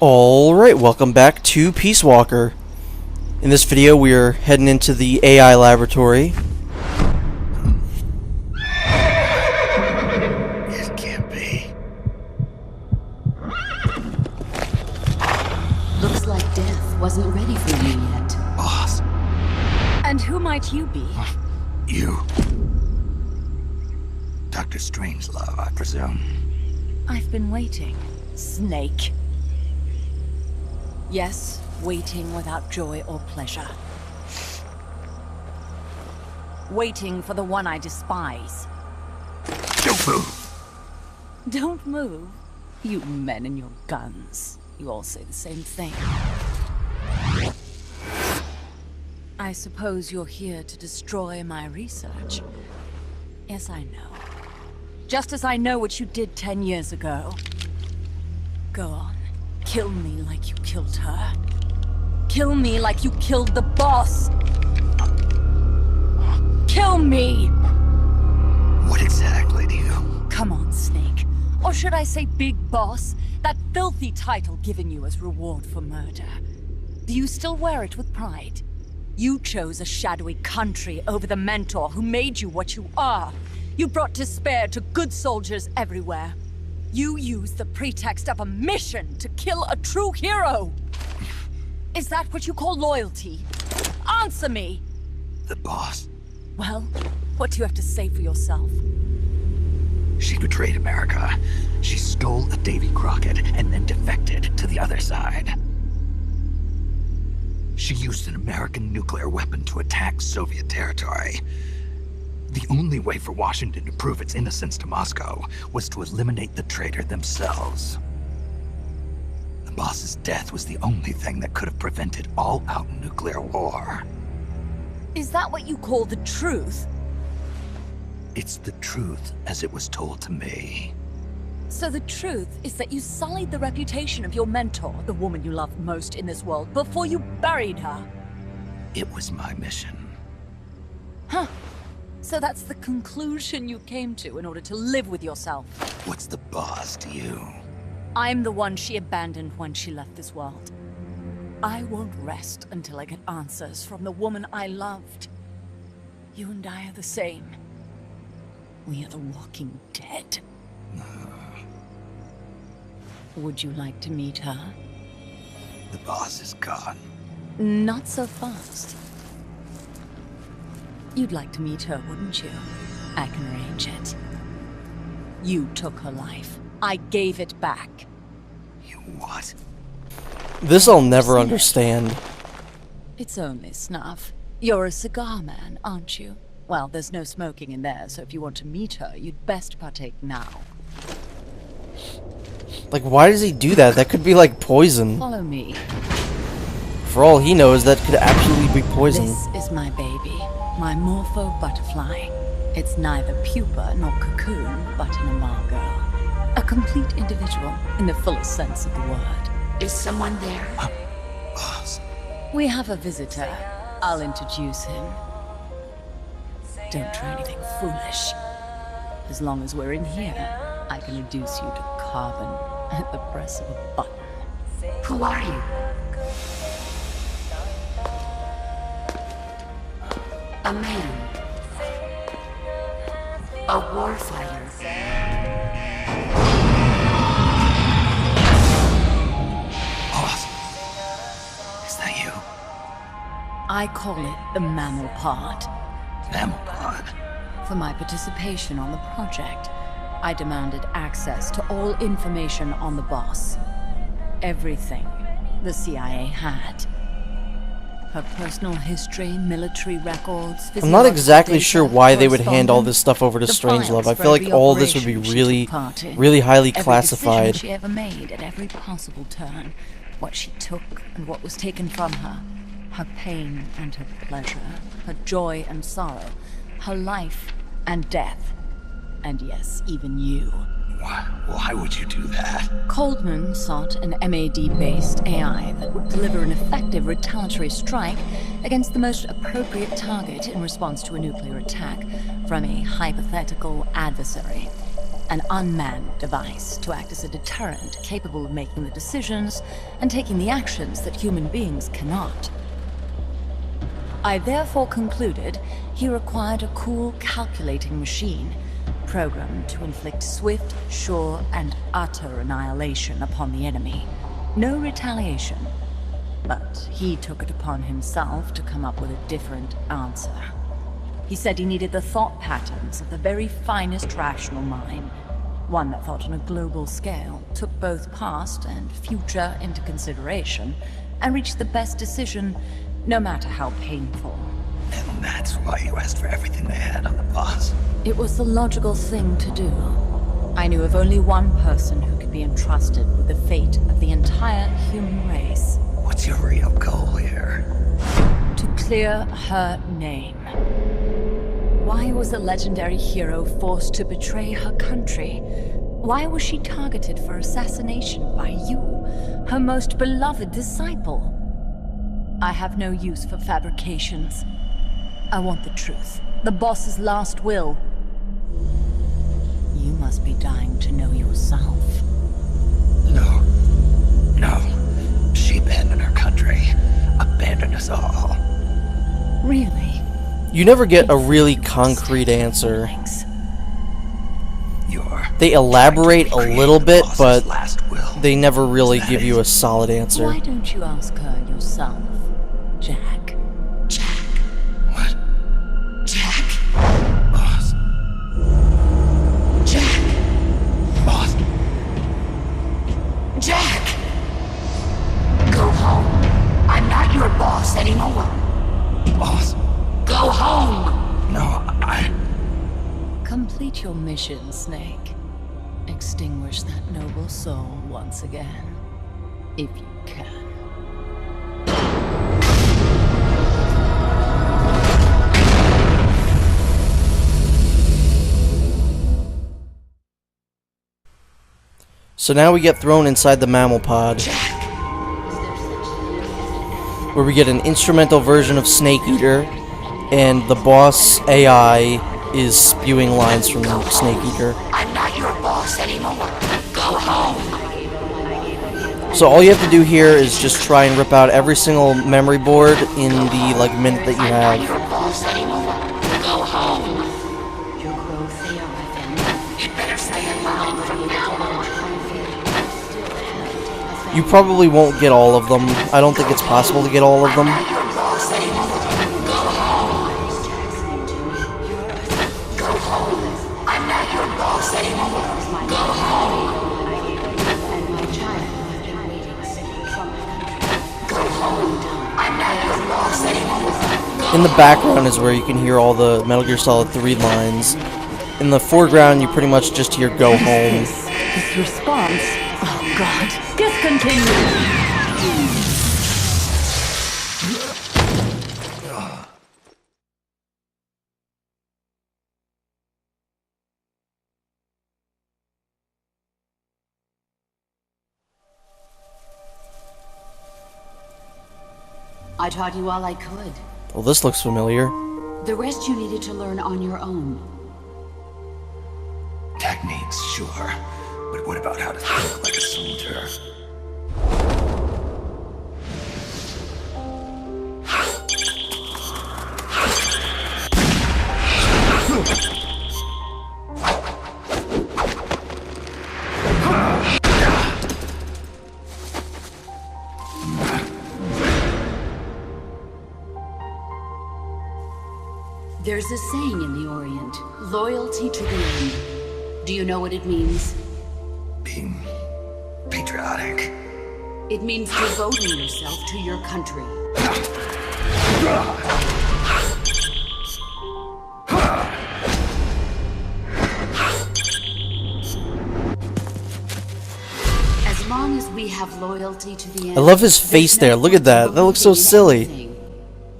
Alright, welcome back to Peace Walker. In this video, we are heading into the AI laboratory. It can't be. Looks like death wasn't ready for you yet. Boss, And who might you be? you. Dr. Strangelove, I presume. I've been waiting, Snake. Yes, waiting without joy or pleasure. Waiting for the one I despise. Don't move! Don't move. You men and your guns. You all say the same thing. I suppose you're here to destroy my research. Yes, I know. Just as I know what you did 10 years ago. Go on. Kill me like you killed her. Kill me like you killed the boss. Kill me! What exactly do you... Come on, Snake. Or should I say Big Boss? That filthy title given you as reward for murder. Do you still wear it with pride? You chose a shadowy country over the mentor who made you what you are. You brought despair to good soldiers everywhere. You used the pretext of a mission to kill a true hero. Is that what you call loyalty? Answer me! The boss. Well, what do you have to say for yourself? She betrayed America. She stole a Davy Crockett and then defected to the other side. She used an American nuclear weapon to attack Soviet territory. The only way for Washington to prove its innocence to Moscow was to eliminate the traitor themselves. The boss's death was the only thing that could have prevented all-out nuclear war. Is that what you call the truth? It's the truth as it was told to me. So the truth is that you sullied the reputation of your mentor, the woman you loved most in this world, before you buried her. It was my mission. Huh. So that's the conclusion you came to in order to live with yourself. What's the boss to you? I'm the one she abandoned when she left this world. I won't rest until I get answers from the woman I loved. You and I are the same. We are the walking dead. Would you like to meet her? The boss is gone. Not so fast. You'd like to meet her, wouldn't you? I can arrange it. You took her life. I gave it back. You what? This I'll never understand. It's only snuff. You're a cigar man, aren't you? Well, there's no smoking in there, so if you want to meet her, you'd best partake now. Like, why does he do that? That could be like poison. Follow me. For all he knows, that could absolutely be poison. This is my baby, my Morpho butterfly. It's neither pupa nor cocoon, but an imago. A complete individual, in the fullest sense of the word. Is someone there? Boss. We have a visitor. I'll introduce him. Don't try anything foolish. As long as we're in here, I can reduce you to carbon at the press of a button. Who are you? A man. A warfighter. Boss. Is that you? I call it the mammal pod. Mammal pod. For my participation on the project, I demanded access to all information on the boss. Everything the CIA had. Her personal history, military records, I'm not exactly data, sure why they would hand all correspondence, this stuff over to the Strangelove. files I for feel like every all this would be operation she really, took part in, really highly every classified. decision she ever made at every possible turn, what she took and what was taken from her, her pain and her pleasure, her joy and sorrow, her life and death, and yes, even you. Why would you do that? Coldman sought an MAD-based AI that would deliver an effective retaliatory strike against the most appropriate target in response to a nuclear attack from a hypothetical adversary. an unmanned device to act as a deterrent capable of making the decisions and taking the actions that human beings cannot. I therefore concluded he required a cool, calculating machine, programmed to inflict swift, sure, and utter annihilation upon the enemy. No retaliation. But he took it upon himself to come up with a different answer. He said he needed the thought patterns of the very finest rational mind, one that thought on a global scale, took both past and future into consideration, and reached the best decision, no matter how painful. And that's why you asked for everything they had on the boss. It was the logical thing to do. I knew of only one person who could be entrusted with the fate of the entire human race. What's your real goal here? To clear her name. Why was a legendary hero forced to betray her country? Why was she targeted for assassination by you, her most beloved disciple? I have no use for fabrications. I want the truth. The boss's last will. You must be dying to know yourself. No. No. She abandoned her country. Abandoned us all. Really? You never get a really concrete answer. Thanks. They elaborate a little bit, but last will. they never really give you a solid answer. Why don't you ask her yourself, Jack? Jack. What? Jack. Boss. Jack. Boss. Jack. Go home. I'm not your boss anymore. Boss. Go home. No, Complete your mission, Snake. Extinguish that noble soul once again, if you can. So now we get thrown inside the mammal pod, where we get an instrumental version of Snake Eater, and the boss AI is spewing lines from Snake Eater. I'm not your boss anymore. Go home. So all you have to do here is just try and rip out every single memory board in the minute that you I'm not have. your boss anymore. Go home. Your growth there, my friend. You better stay alive from now on. You probably won't get all of them. I don't think it's possible to get all of them. Your boss anymore. Go home. Go home. I'm not your boss anymore. Go home. Go home. I'm not your boss anymore. In the background is where you can hear all the Metal Gear Solid 3 lines. In the foreground, you pretty much just hear "Go home." This response. Oh God. Discontinue. I taught you all I could. Well, this looks familiar. The rest you needed to learn on your own. techniques, sure. But what about how to think like a soldier? There's a saying in the Orient, loyalty to the end. Do you know what it means? Being patriotic. It means devoting yourself to your country. As long as we have loyalty to the end, I love his face there. Look at that. That looks so silly.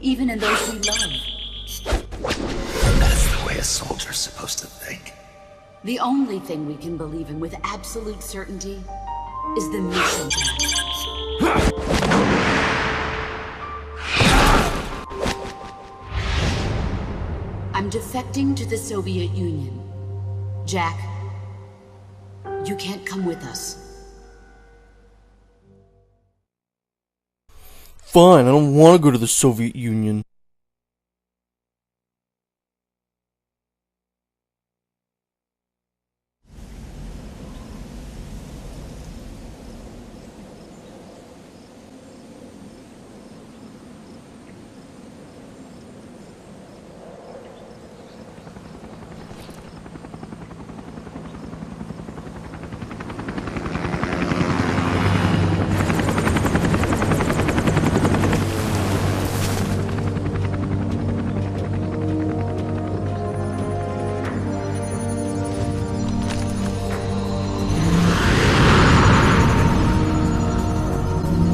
Even in those we love. That's the way a soldier's supposed to think. The only thing we can believe in with absolute certainty is the mission, Jack. I'm defecting to the Soviet Union. Jack, you can't come with us. Fine, I don't want to go to the Soviet Union.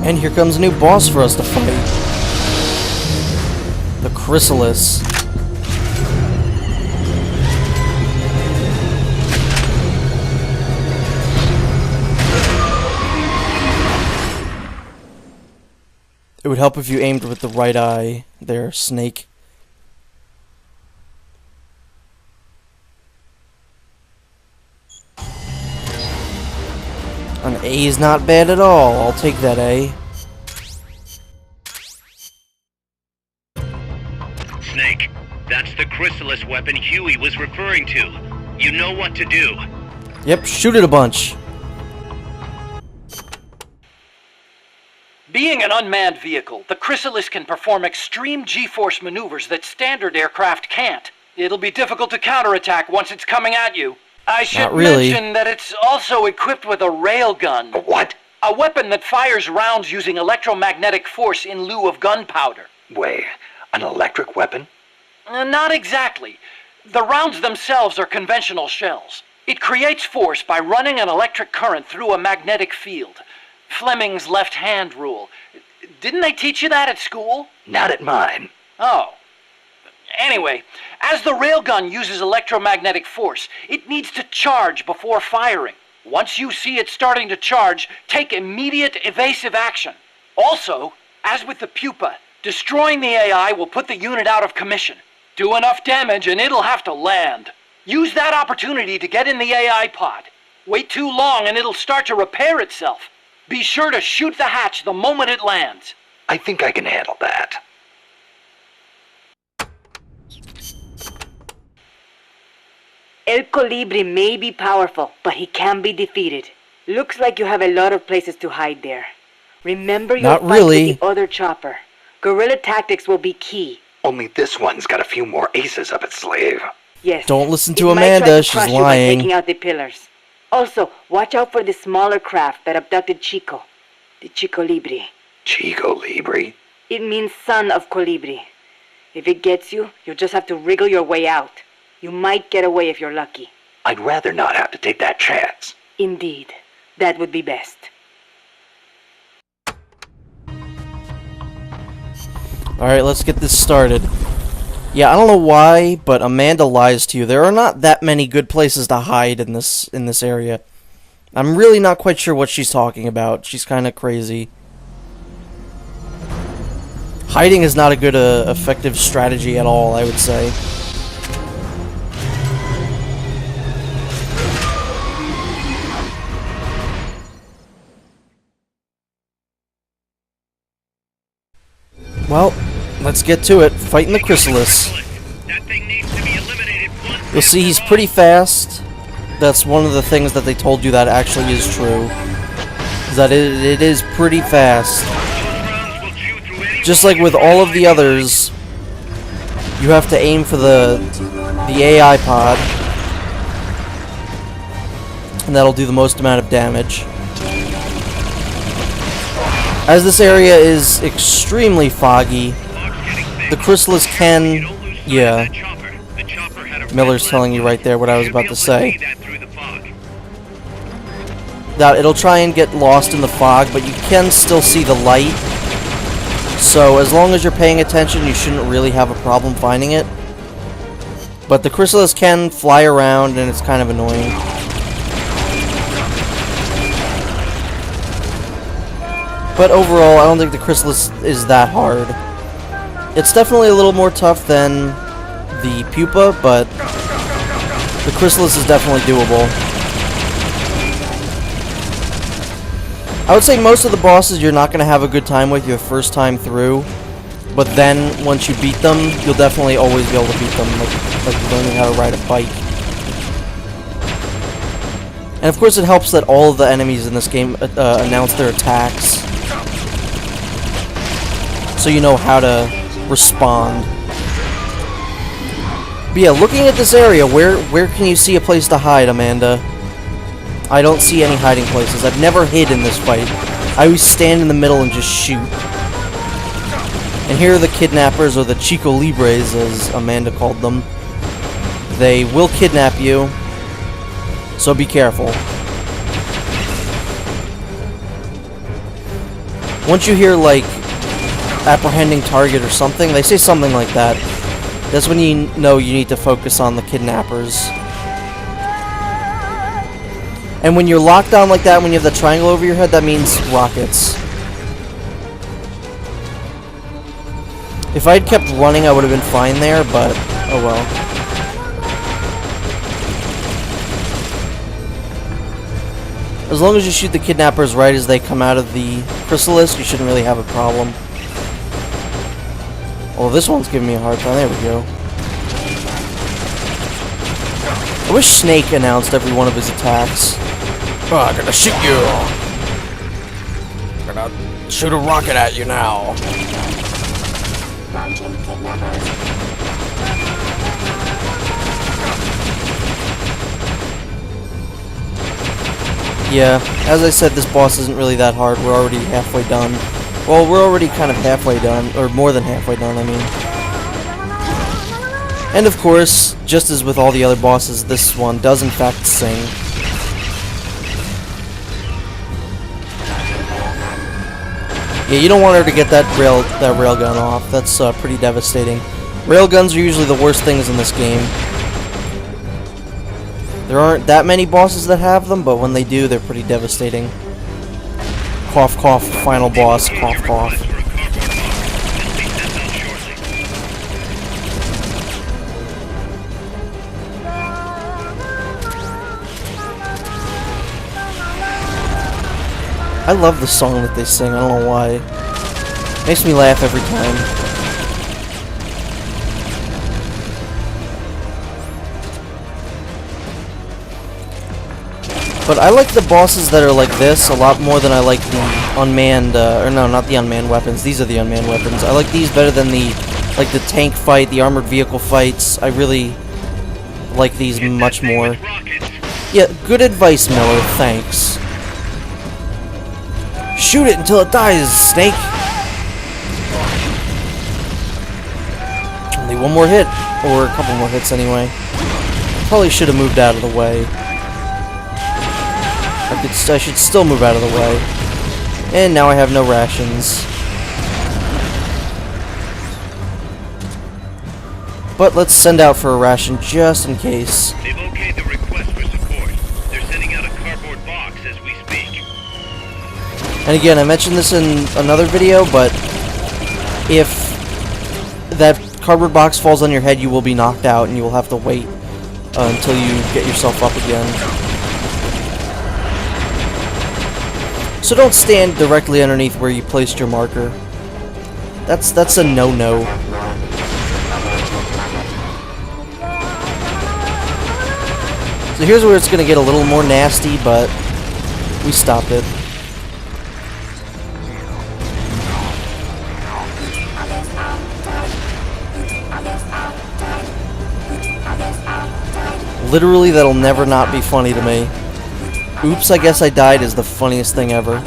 And here comes a new boss for us to fight. The Chrysalis. It would help if you aimed with the right eye there, Snake. An A is not bad at all. I'll take that A. Snake, that's the Chrysalis weapon Huey was referring to. You know what to do. Yep, shoot it a bunch. Being an unmanned vehicle, the Chrysalis can perform extreme G-force maneuvers that standard aircraft can't. It'll be difficult to counterattack once it's coming at you. I should mention that it's also equipped with a railgun. A what? A weapon that fires rounds using electromagnetic force in lieu of gunpowder. Wait, an electric weapon? Not exactly. The rounds themselves are conventional shells. It creates force by running an electric current through a magnetic field. Fleming's left-hand rule. Didn't they teach you that at school? Not at mine. Oh. Anyway, as the railgun uses electromagnetic force, it needs to charge before firing. Once you see it starting to charge, take immediate evasive action. Also, as with the pupa, destroying the AI will put the unit out of commission. Do enough damage and it'll have to land. Use that opportunity to get in the AI pod. Wait too long and it'll start to repair itself. Be sure to shoot the hatch the moment it lands. I think I can handle that. El Colibri may be powerful, but he can be defeated. Looks like you have a lot of places to hide there. Remember your fight with the other chopper. Guerrilla tactics will be key. Only this one's got a few more aces up its sleeve. Yes. Don't listen to Amanda, she's lying. Taking out the pillars. Also, watch out for the smaller craft that abducted Chico. The Chico Libri. Chico Libri? It means son of Colibri. If it gets you, you'll just have to wriggle your way out. You might get away if you're lucky. I'd rather not have to take that chance. Indeed. That would be best. Alright, let's get this started. Yeah, I don't know why, but Amanda lies to you. There are not that many good places to hide in this area. I'm really not quite sure what she's talking about. She's kind of crazy. Hiding is not a good, effective strategy at all, I would say. Well, let's get to it. Fighting the Chrysalis. You'll see he's pretty fast. That's one of the things that they told you that actually is true. Is that it is pretty fast. Just like with all of the others, you have to aim for the AI pod. And that'll do the most amount of damage. As this area is extremely foggy, the Chrysalis can... Yeah. Miller's telling you right there what I was about to say. That it'll try and get lost in the fog, but you can still see the light. So as long as you're paying attention, you shouldn't really have a problem finding it. But the Chrysalis can fly around, and it's kind of annoying. But overall, I don't think the Chrysalis is that hard. It's definitely a little more tough than the Pupa, but the Chrysalis is definitely doable. I would say most of the bosses you're not going to have a good time with your first time through, but then once you beat them, you'll definitely always be able to beat them, like learning how to ride a bike. And of course it helps that all of the enemies in this game announce their attacks, so you know how to respond. But yeah, looking at this area, where can you see a place to hide, Amanda? I don't see any hiding places. I've never hid in this fight. I always stand in the middle and just shoot. And here are the kidnappers, or the Chico Libres, as Amanda called them. They will kidnap you, so be careful. Once you hear, like, apprehending target or something, they say something like that, that's when you know you need to focus on the kidnappers. And when you're locked down like that, when you have the triangle over your head, that means rockets. If I'd kept running, I would have been fine there, but oh well. As long as you shoot the kidnappers right as they come out of the chrysalis, you shouldn't really have a problem. Oh, this one's giving me a hard time. There we go. I wish Snake announced every one of his attacks. Oh, I'm gonna shoot you! I'm gonna shoot a rocket at you now. Yeah, as I said, this boss isn't really that hard. We're already halfway done. Well, we're already kind of halfway done, or more than halfway done, I mean. And of course, just as with all the other bosses, this one does in fact sing. Yeah, you don't want her to get that railgun off. That's pretty devastating. Railguns are usually the worst things in this game. There aren't that many bosses that have them, but when they do, they're pretty devastating. Cough, cough, final boss, cough, cough. I love the song that they sing, I don't know why. Makes me laugh every time. But I like the bosses that are like this a lot more than I like the unmanned, or no, not the unmanned weapons. These are the unmanned weapons. I like these better than the tank fight, the armored vehicle fights. I really like these much more. Yeah, good advice, Miller, thanks. Shoot it until it dies, Snake! Only one more hit, or a couple more hits anyway. Probably should have moved out of the way. I should still move out of the way. And now I have no rations. But let's send out for a ration just in case. They've okayed the request for support. They're sending out a cardboard box as we speak. And again, I mentioned this in another video, but if that cardboard box falls on your head, you will be knocked out and you will have to wait until you get yourself up again. So don't stand directly underneath where you placed your marker. That's a no-no. So here's where it's going to get a little more nasty, but we stopped it. Literally, that'll never not be funny to me. Oops, I guess I died is the funniest thing ever.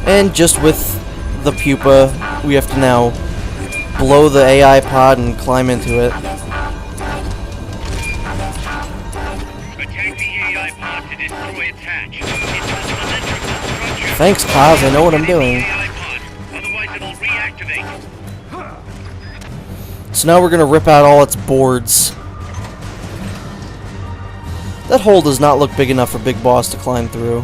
And just with the pupa, we have to now blow the AI pod and climb into it. Attack the AI pod to destroy its hatch. It's an electrical structure. Thanks, Kaz, I know what I'm doing. Otherwise it'll reactivate. So now we're gonna rip out all its boards. That hole does not look big enough for Big Boss to climb through.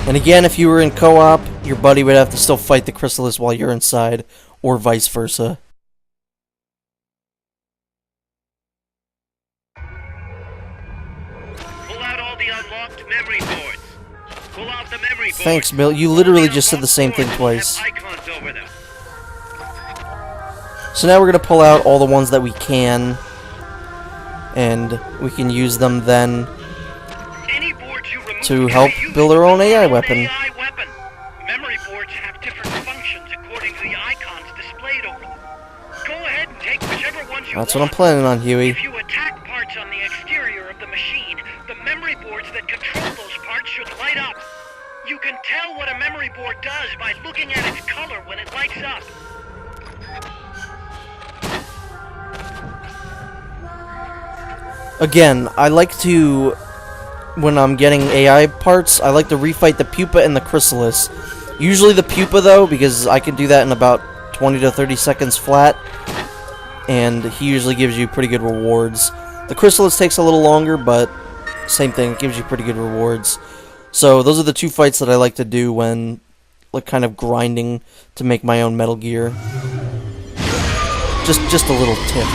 And again, if you were in co-op, your buddy would have to still fight the Chrysalis while you're inside, or vice versa. Pull out all the unlocked memory boards. Pull out the memory boards. Thanks, Bill. You literally just said the same thing twice. Icons over them. So now we're going to pull out all the ones that we can, and we can use them then Any boards you remove to can help be used build our own AI as weapon. AI weapon. Memory boards have different functions according to the icons displayed over them. Go ahead and take whichever ones you That's want. what I'm planning on, Huey. If you attack parts on the exterior of the machine, the memory boards that control those parts should light up. You can tell what a memory board does by looking at its color when it lights up. Again, I like to, when I'm getting AI parts, I like to refight the Pupa and the Chrysalis. Usually the Pupa, though, because I can do that in about 20 to 30 seconds flat, and he usually gives you pretty good rewards. The Chrysalis takes a little longer, but same thing, it gives you pretty good rewards. So those are the two fights that I like to do when, like, kind of grinding to make my own Metal Gear. Just a little tip.